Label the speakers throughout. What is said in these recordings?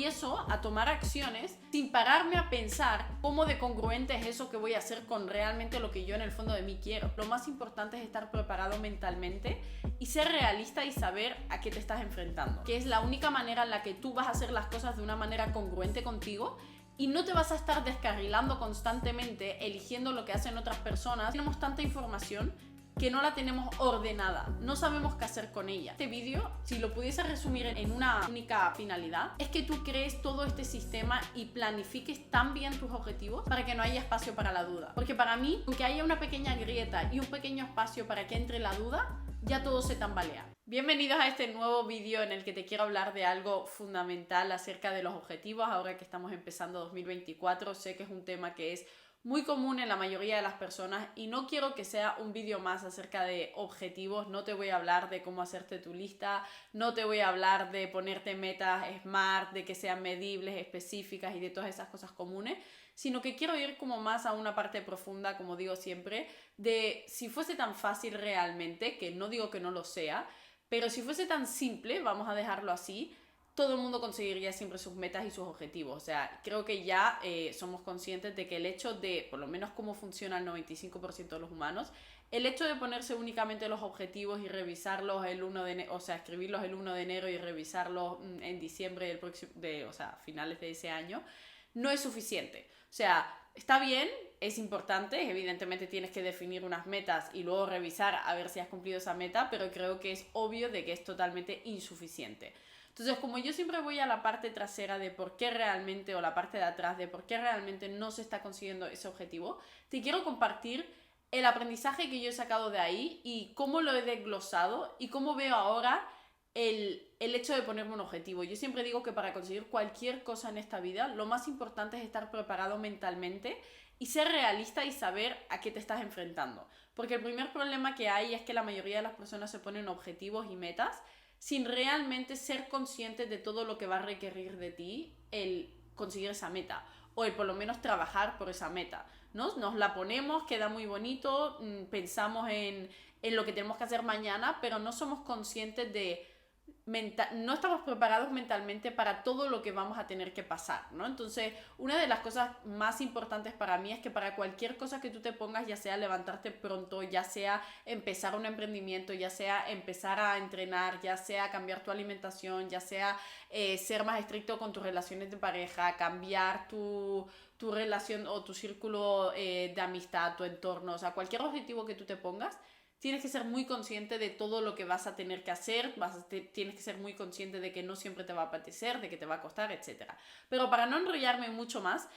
Speaker 1: empiezo a tomar acciones sin pararme a pensar cómo de congruente es eso que voy a hacer con realmente lo que yo en el fondo de mí quiero. Lo más importante es estar preparado mentalmente y ser realista y saber a qué te estás enfrentando, que es la única manera en la que tú vas a hacer las cosas de una manera congruente contigo y no te vas a estar descarrilando constantemente eligiendo lo que hacen otras personas. Tenemos tanta información que no la tenemos ordenada, no sabemos qué hacer con ella. Este vídeo, si lo pudiese resumir en una única finalidad, es que tú crees todo este sistema y planifiques tan bien tus objetivos para que no haya espacio para la duda. Porque para mí, aunque haya una pequeña grieta y un pequeño espacio para que entre la duda, ya todo se tambalea. Bienvenidos a este nuevo vídeo en el que te quiero hablar de algo fundamental acerca de los objetivos. Ahora que estamos empezando 2024, sé que es un tema que es muy común en la mayoría de las personas y no quiero que sea un vídeo más acerca de objetivos. No te voy a hablar de cómo hacerte tu lista, no te voy a hablar de ponerte metas SMART, de que sean medibles, específicas y de todas esas cosas comunes, sino que quiero ir como más a una parte profunda, como digo siempre, de si fuese tan fácil realmente, que no digo que no lo sea, pero si fuese tan simple, vamos a dejarlo así, todo el mundo conseguiría siempre sus metas y sus objetivos. O sea, creo que ya somos conscientes de que el hecho de, por lo menos cómo funciona el 95% de los humanos, el hecho de ponerse únicamente los objetivos y revisarlos el 1 de enero, o sea, escribirlos el 1 de enero y revisarlos en diciembre del próximo, o sea, finales de ese año, no es suficiente. O sea, está bien, es importante, evidentemente tienes que definir unas metas y luego revisar a ver si has cumplido esa meta, pero creo que es obvio de que es totalmente insuficiente. Entonces, como yo siempre voy a la parte trasera de por qué realmente, o la parte de atrás de por qué realmente no se está consiguiendo ese objetivo, te quiero compartir el aprendizaje que yo he sacado de ahí y cómo lo he desglosado y cómo veo ahora el hecho de ponerme un objetivo. Yo siempre digo que para conseguir cualquier cosa en esta vida, lo más importante es estar preparado mentalmente y ser realista y saber a qué te estás enfrentando. Porque el primer problema que hay es que la mayoría de las personas se ponen objetivos y metas sin realmente ser conscientes de todo lo que va a requerir de ti el conseguir esa meta o el por lo menos trabajar por esa meta, ¿no? Nos la ponemos, queda muy bonito, pensamos en lo que tenemos que hacer mañana, pero no somos conscientes de no estamos preparados mentalmente para todo lo que vamos a tener que pasar, ¿no? Entonces, una de las cosas más importantes para mí es que para cualquier cosa que tú te pongas, ya sea levantarte pronto, ya sea empezar un emprendimiento, ya sea empezar a entrenar, ya sea cambiar tu alimentación, ya sea ser más estricto con tus relaciones de pareja, cambiar tu relación o tu círculo de amistad, tu entorno, o sea, cualquier objetivo que tú te pongas, tienes que ser muy consciente de todo lo que vas a tener que hacer, tienes que ser muy consciente de que no siempre te va a apetecer, de que te va a costar, etc. Pero para no enrollarme mucho más,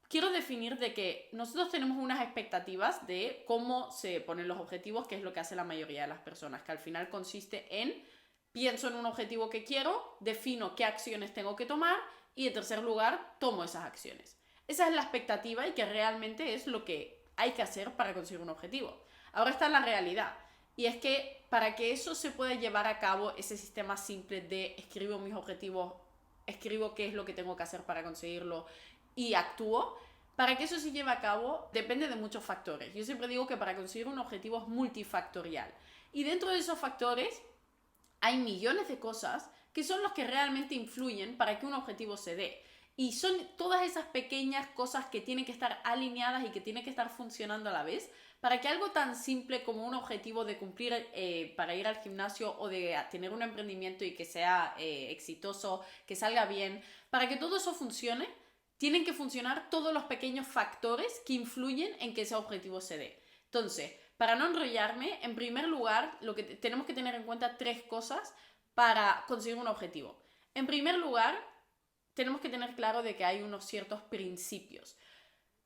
Speaker 1: quiero definir de que nosotros tenemos unas expectativas de cómo se ponen los objetivos, que es lo que hace la mayoría de las personas, que al final consiste en pienso en un objetivo que quiero, defino qué acciones tengo que tomar y en tercer lugar, tomo esas acciones. Esa es la expectativa y que realmente es lo que hay que hacer para conseguir un objetivo. Ahora está la realidad, y es que para que eso se pueda llevar a cabo, ese sistema simple de escribo mis objetivos, escribo qué es lo que tengo que hacer para conseguirlo y actúo, para que eso se lleve a cabo depende de muchos factores. Yo siempre digo que para conseguir un objetivo es multifactorial, y dentro de esos factores hay millones de cosas que son los que realmente influyen para que un objetivo se dé. Y son todas esas pequeñas cosas que tienen que estar alineadas y que tienen que estar funcionando a la vez para que algo tan simple como un objetivo de cumplir para ir al gimnasio o de tener un emprendimiento y que sea exitoso, que salga bien, para que todo eso funcione, tienen que funcionar todos los pequeños factores que influyen en que ese objetivo se dé. Entonces, para no enrollarme, en primer lugar, tenemos que tener en cuenta 3 cosas para conseguir un objetivo. En primer lugar, tenemos que tener claro de que hay unos ciertos principios.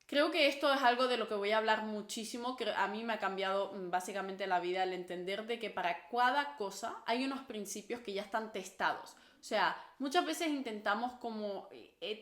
Speaker 1: Creo que esto es algo de lo que voy a hablar muchísimo, que a mí me ha cambiado básicamente la vida, el entender de que para cada cosa hay unos principios que ya están testados. O sea, muchas veces intentamos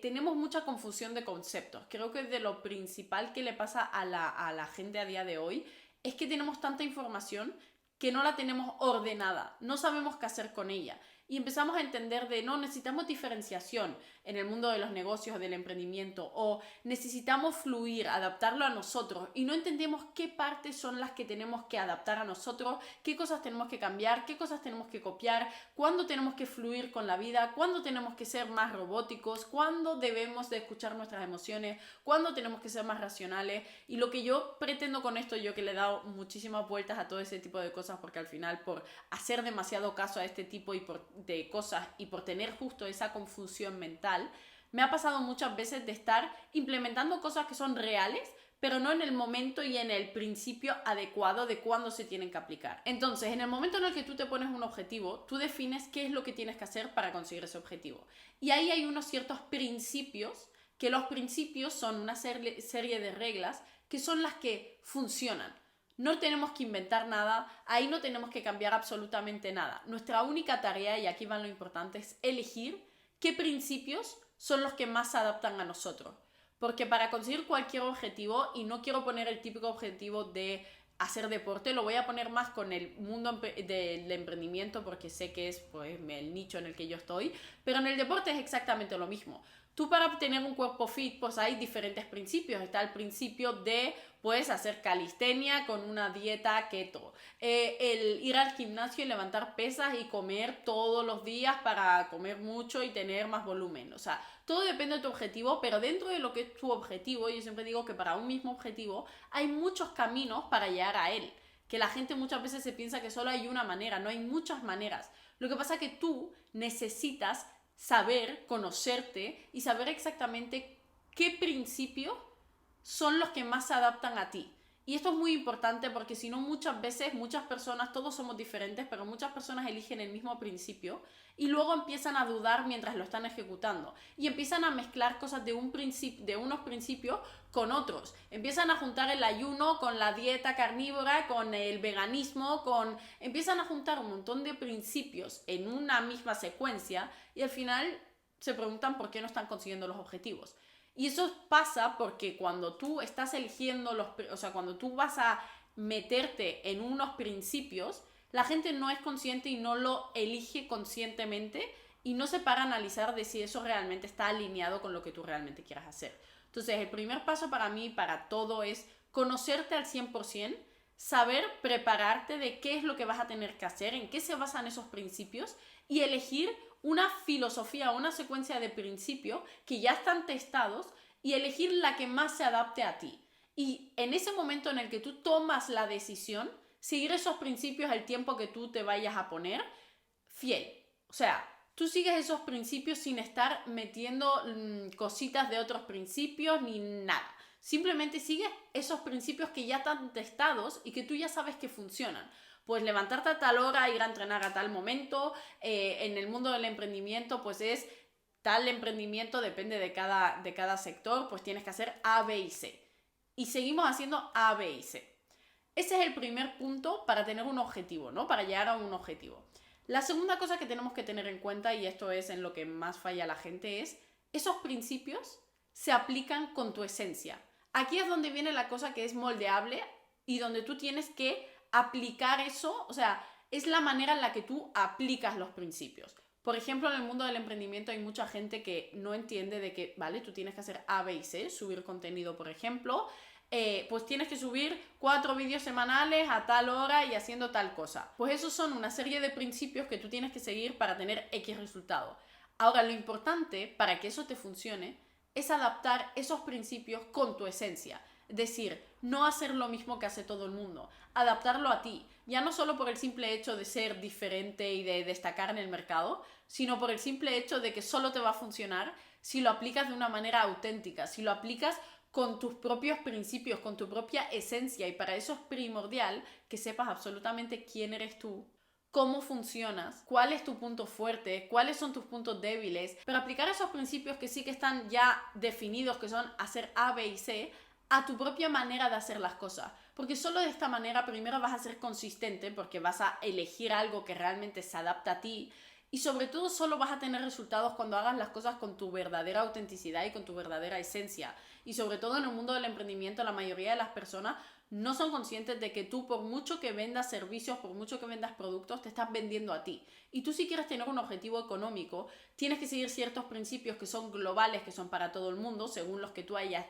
Speaker 1: tenemos mucha confusión de conceptos. Creo que de lo principal que le pasa a la gente a día de hoy es que tenemos tanta información que no la tenemos ordenada, no sabemos qué hacer con ella. y empezamos a entender de no, necesitamos diferenciación en el mundo de los negocios, del emprendimiento, o necesitamos fluir, adaptarlo a nosotros y no entendemos qué partes son las que tenemos que adaptar a nosotros, qué cosas tenemos que cambiar, qué cosas tenemos que copiar, cuándo tenemos que fluir con la vida, cuándo tenemos que ser más robóticos, cuándo debemos de escuchar nuestras emociones, cuándo tenemos que ser más racionales. Y lo que yo pretendo con esto, yo que le he dado muchísimas vueltas a todo ese tipo de cosas, porque al final por hacer demasiado caso a este tipo de cosas y por tener justo esa confusión mental, me ha pasado muchas veces de estar implementando cosas que son reales, pero no en el momento y en el principio adecuado de cuándo se tienen que aplicar. Entonces, en el momento en el que tú te pones un objetivo, tú defines qué es lo que tienes que hacer para conseguir ese objetivo. Y ahí hay unos ciertos principios, que los principios son una serie de reglas que son las que funcionan. No tenemos que inventar nada, ahí no tenemos que cambiar absolutamente nada. Nuestra única tarea, y aquí van lo importante, es elegir qué principios son los que más se adaptan a nosotros. Porque para conseguir cualquier objetivo, y no quiero poner el típico objetivo de hacer deporte, lo voy a poner más con el mundo del emprendimiento porque sé que es pues, el nicho en el que yo estoy, pero en el deporte es exactamente lo mismo. Tú para obtener un cuerpo fit, pues hay diferentes principios. Está el principio de, puedes hacer calistenia con una dieta keto. El ir al gimnasio y levantar pesas y comer todos los días para comer mucho y tener más volumen. O sea, todo depende de tu objetivo, pero dentro de lo que es tu objetivo, yo siempre digo que para un mismo objetivo hay muchos caminos para llegar a él. Que la gente muchas veces se piensa que solo hay una manera, no hay muchas maneras. Lo que pasa es que tú necesitas saber, conocerte y saber exactamente qué principios son los que más se adaptan a ti. Y esto es muy importante porque si no muchas veces, muchas personas, todos somos diferentes, pero muchas personas eligen el mismo principio y luego empiezan a dudar mientras lo están ejecutando y empiezan a mezclar cosas de unos principios con otros. Empiezan a juntar el ayuno con la dieta carnívora, con el veganismo, empiezan a juntar un montón de principios en una misma secuencia y al final se preguntan por qué no están consiguiendo los objetivos. Y eso pasa porque cuando tú estás eligiendo cuando tú vas a meterte en unos principios, la gente no es consciente y no lo elige conscientemente y no se para a analizar de si eso realmente está alineado con lo que tú realmente quieras hacer. Entonces, el primer paso para mí, para todo, es conocerte al 100%, saber prepararte de qué es lo que vas a tener que hacer, en qué se basan esos principios y elegir una filosofía, una secuencia de principios que ya están testados y elegir la que más se adapte a ti. Y en ese momento en el que tú tomas la decisión, seguir esos principios el tiempo que tú te vayas a poner fiel. O sea, tú sigues esos principios sin estar metiendo cositas de otros principios ni nada. Simplemente sigues esos principios que ya están testados y que tú ya sabes que funcionan. Pues levantarte a tal hora, ir a entrenar a tal momento. En el mundo del emprendimiento, pues es tal emprendimiento, depende de cada sector, pues tienes que hacer A, B y C. Y seguimos haciendo A, B y C. Ese es el primer punto para tener un objetivo, ¿no? Para llegar a un objetivo. La segunda cosa que tenemos que tener en cuenta, y esto es en lo que más falla la gente, es esos principios se aplican con tu esencia. Aquí es donde viene la cosa que es moldeable y donde tú tienes que aplicar eso, o sea, es la manera en la que tú aplicas los principios. Por ejemplo, en el mundo del emprendimiento hay mucha gente que no entiende de que, vale, tú tienes que hacer A, B y C, subir contenido, por ejemplo, pues tienes que subir 4 vídeos semanales a tal hora y haciendo tal cosa. Pues esos son una serie de principios que tú tienes que seguir para tener X resultado. Ahora, lo importante para que eso te funcione es adaptar esos principios con tu esencia. Es decir, no hacer lo mismo que hace todo el mundo, adaptarlo a ti, ya no solo por el simple hecho de ser diferente y de destacar en el mercado, sino por el simple hecho de que solo te va a funcionar si lo aplicas de una manera auténtica, si lo aplicas con tus propios principios, con tu propia esencia, y para eso es primordial que sepas absolutamente quién eres tú, cómo funcionas, cuál es tu punto fuerte, cuáles son tus puntos débiles, pero aplicar esos principios que sí que están ya definidos, que son hacer A, B y C, a tu propia manera de hacer las cosas. Porque solo de esta manera primero vas a ser consistente porque vas a elegir algo que realmente se adapta a ti y sobre todo solo vas a tener resultados cuando hagas las cosas con tu verdadera autenticidad y con tu verdadera esencia. Y sobre todo en el mundo del emprendimiento la mayoría de las personas no son conscientes de que tú, por mucho que vendas servicios, por mucho que vendas productos, te estás vendiendo a ti. Y tú, si quieres tener un objetivo económico, tienes que seguir ciertos principios que son globales, que son para todo el mundo, según los que tú hayas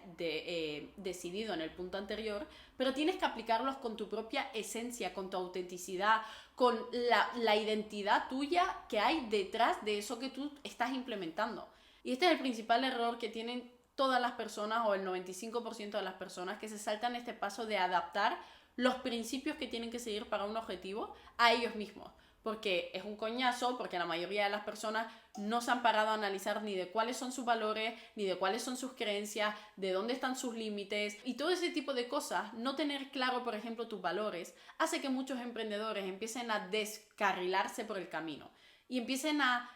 Speaker 1: decidido en el punto anterior, pero tienes que aplicarlos con tu propia esencia, con tu autenticidad, con la identidad tuya que hay detrás de eso que tú estás implementando. Y este es el principal error que tienen todas las personas, o el 95% de las personas, que se saltan este paso de adaptar los principios que tienen que seguir para un objetivo a ellos mismos. Porque es un coñazo, porque la mayoría de las personas no se han parado a analizar ni de cuáles son sus valores, ni de cuáles son sus creencias, de dónde están sus límites y todo ese tipo de cosas. No tener claro, por ejemplo, tus valores hace que muchos emprendedores empiecen a descarrilarse por el camino y empiecen a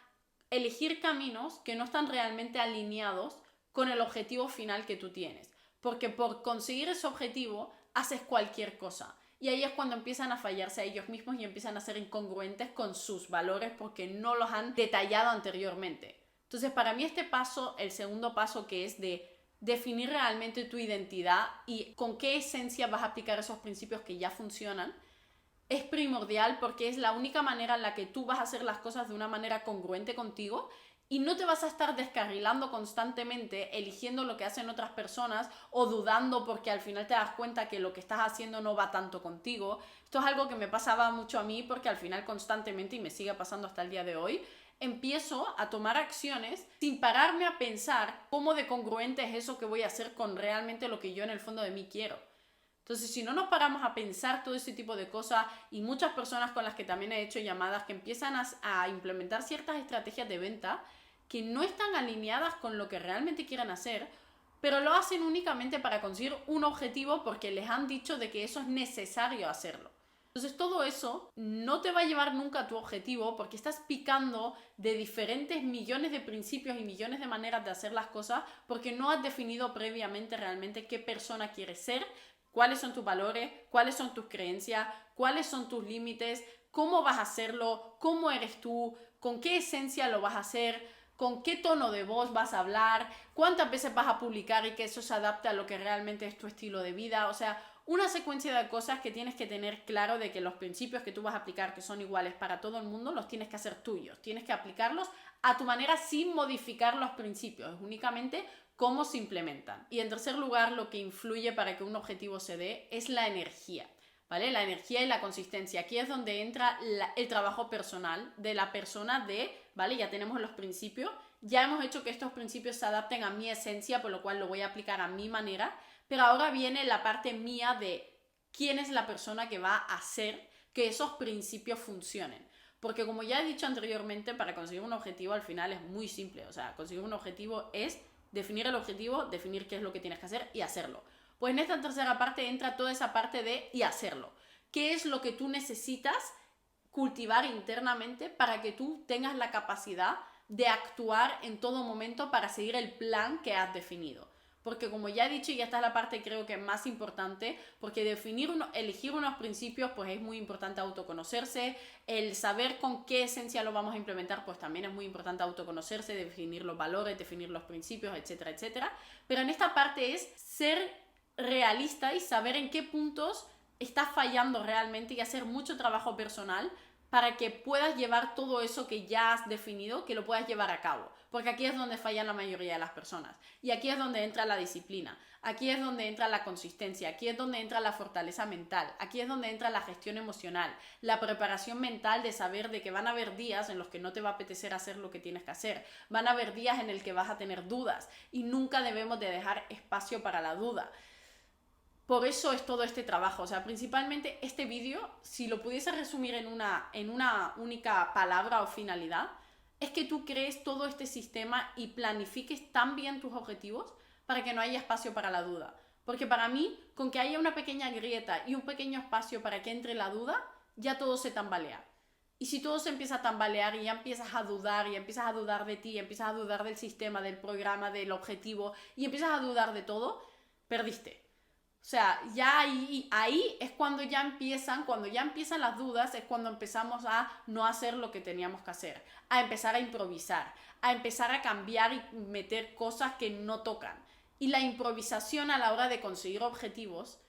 Speaker 1: elegir caminos que no están realmente alineados con el objetivo final que tú tienes. Porque por conseguir ese objetivo haces cualquier cosa. Y ahí es cuando empiezan a fallarse a ellos mismos y empiezan a ser incongruentes con sus valores porque no los han detallado anteriormente. Entonces, para mí este paso, el segundo paso, que es de definir realmente tu identidad y con qué esencia vas a aplicar esos principios que ya funcionan, es primordial porque es la única manera en la que tú vas a hacer las cosas de una manera congruente contigo y no te vas a estar descarrilando constantemente, eligiendo lo que hacen otras personas o dudando porque al final te das cuenta que lo que estás haciendo no va tanto contigo. Esto es algo que me pasaba mucho a mí porque al final constantemente, y me sigue pasando hasta el día de hoy, empiezo a tomar acciones sin pararme a pensar cómo de congruente es eso que voy a hacer con realmente lo que yo en el fondo de mí quiero. Entonces, si no nos paramos a pensar todo ese tipo de cosas, y muchas personas con las que también he hecho llamadas que empiezan a implementar ciertas estrategias de venta que no están alineadas con lo que realmente quieren hacer, pero lo hacen únicamente para conseguir un objetivo porque les han dicho de que eso es necesario hacerlo. Entonces todo eso no te va a llevar nunca a tu objetivo porque estás picando de diferentes millones de principios y millones de maneras de hacer las cosas porque no has definido previamente realmente qué persona quieres ser, cuáles son tus valores, cuáles son tus creencias, cuáles son tus límites, cómo vas a hacerlo, cómo eres tú, con qué esencia lo vas a hacer, con qué tono de voz vas a hablar, cuántas veces vas a publicar y que eso se adapte a lo que realmente es tu estilo de vida. O sea, una secuencia de cosas que tienes que tener claro de que los principios que tú vas a aplicar, que son iguales para todo el mundo, los tienes que hacer tuyos. Tienes que aplicarlos a tu manera sin modificar los principios. Es únicamente cómo se implementan. Y en tercer lugar, lo que influye para que un objetivo se dé es la energía. ¿Vale? La energía y la consistencia. Aquí es donde entra el trabajo personal de la persona ¿vale? Ya tenemos los principios, ya hemos hecho que estos principios se adapten a mi esencia, por lo cual lo voy a aplicar a mi manera, pero ahora viene la parte mía de quién es la persona que va a hacer que esos principios funcionen. Porque como ya he dicho anteriormente, para conseguir un objetivo al final es muy simple. O sea, conseguir un objetivo es definir el objetivo, definir qué es lo que tienes que hacer y hacerlo. Pues en esta tercera parte entra toda esa parte de y hacerlo. ¿Qué es lo que tú necesitas cultivar internamente para que tú tengas la capacidad de actuar en todo momento para seguir el plan que has definido? Porque como ya he dicho, y esta es la parte creo que más importante, porque elegir unos principios, pues es muy importante autoconocerse, el saber con qué esencia lo vamos a implementar, pues también es muy importante autoconocerse, definir los valores, definir los principios, etcétera, etcétera. Pero en esta parte es ser realista y saber en qué puntos estás fallando realmente y hacer mucho trabajo personal para que puedas llevar todo eso que ya has definido, que lo puedas llevar a cabo. Porque aquí es donde fallan la mayoría de las personas. Y aquí es donde entra la disciplina. Aquí es donde entra la consistencia. Aquí es donde entra la fortaleza mental. Aquí es donde entra la gestión emocional. La preparación mental de saber de que van a haber días en los que no te va a apetecer hacer lo que tienes que hacer. Van a haber días en el que vas a tener dudas. Y nunca debemos de dejar espacio para la duda. Por eso es todo este trabajo. O sea, principalmente este vídeo, si lo pudiese resumir en una única palabra o finalidad, es que tú crees todo este sistema y planifiques tan bien tus objetivos para que no haya espacio para la duda. Porque para mí, con que haya una pequeña grieta y un pequeño espacio para que entre la duda, ya todo se tambalea. Y si todo se empieza a tambalear y ya empiezas a dudar, y empiezas a dudar de ti, y empiezas a dudar del sistema, del programa, del objetivo, y empiezas a dudar de todo, perdiste. O sea, ya ahí es cuando ya empiezan las dudas, es cuando empezamos a no hacer lo que teníamos que hacer, a empezar a improvisar, a empezar a cambiar y meter cosas que no tocan. Y la improvisación a la hora de conseguir objetivos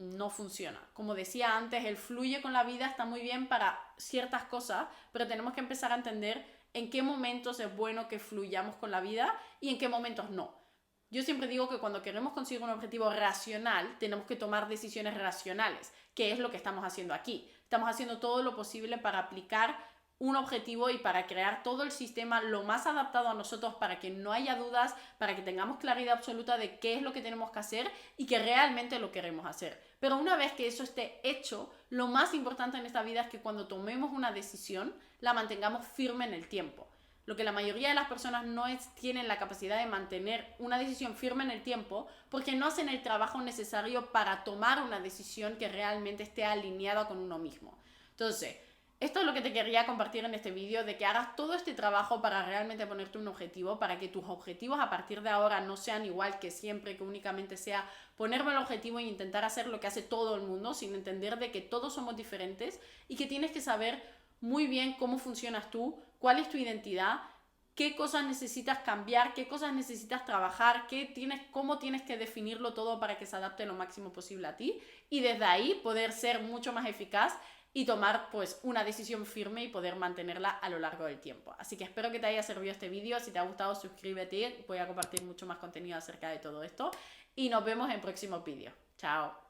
Speaker 1: no funciona. Como decía antes, el fluye con la vida está muy bien para ciertas cosas, pero tenemos que empezar a entender en qué momentos es bueno que fluyamos con la vida y en qué momentos no. Yo siempre digo que cuando queremos conseguir un objetivo racional, tenemos que tomar decisiones racionales, que es lo que estamos haciendo aquí. Estamos haciendo todo lo posible para aplicar un objetivo y para crear todo el sistema lo más adaptado a nosotros para que no haya dudas, para que tengamos claridad absoluta de qué es lo que tenemos que hacer y que realmente lo queremos hacer. Pero una vez que eso esté hecho, lo más importante en esta vida es que cuando tomemos una decisión, la mantengamos firme en el tiempo. Lo que la mayoría de las personas tienen la capacidad de mantener una decisión firme en el tiempo porque no hacen el trabajo necesario para tomar una decisión que realmente esté alineada con uno mismo. Entonces, esto es lo que te quería compartir en este vídeo, de que hagas todo este trabajo para realmente ponerte un objetivo, para que tus objetivos a partir de ahora no sean igual que siempre, que únicamente sea ponerme el objetivo e intentar hacer lo que hace todo el mundo, sin entender de que todos somos diferentes y que tienes que saber muy bien cómo funcionas tú, cuál es tu identidad, qué cosas necesitas cambiar, qué cosas necesitas trabajar, cómo tienes que definirlo todo para que se adapte lo máximo posible a ti y desde ahí poder ser mucho más eficaz y tomar pues una decisión firme y poder mantenerla a lo largo del tiempo. Así que espero que te haya servido este vídeo. Si te ha gustado, suscríbete, voy a compartir mucho más contenido acerca de todo esto y nos vemos en próximos vídeos. Chao.